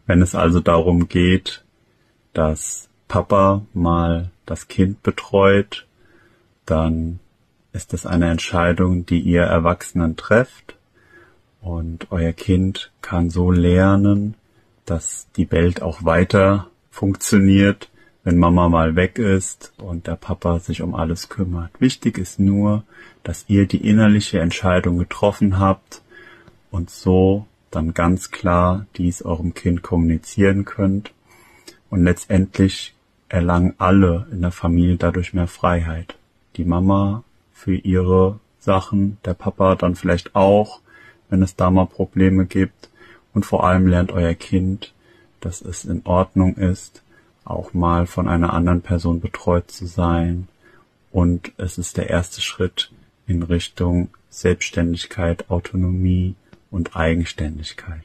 Wenn es also darum geht, dass Papa mal das Kind betreut, dann ist es eine Entscheidung, die ihr Erwachsenen trefft, und euer Kind kann so lernen, dass die Welt auch weiter funktioniert, wenn Mama mal weg ist und der Papa sich um alles kümmert. Wichtig ist nur, dass ihr die innerliche Entscheidung getroffen habt und so dann ganz klar dies eurem Kind kommunizieren könnt. Und letztendlich erlangen alle in der Familie dadurch mehr Freiheit. Die Mama für ihre Sachen, der Papa dann vielleicht auch, wenn es da mal Probleme gibt. Und vor allem lernt euer Kind, dass es in Ordnung ist, auch mal von einer anderen Person betreut zu sein. Und es ist der erste Schritt in Richtung Selbstständigkeit, Autonomie und Eigenständigkeit.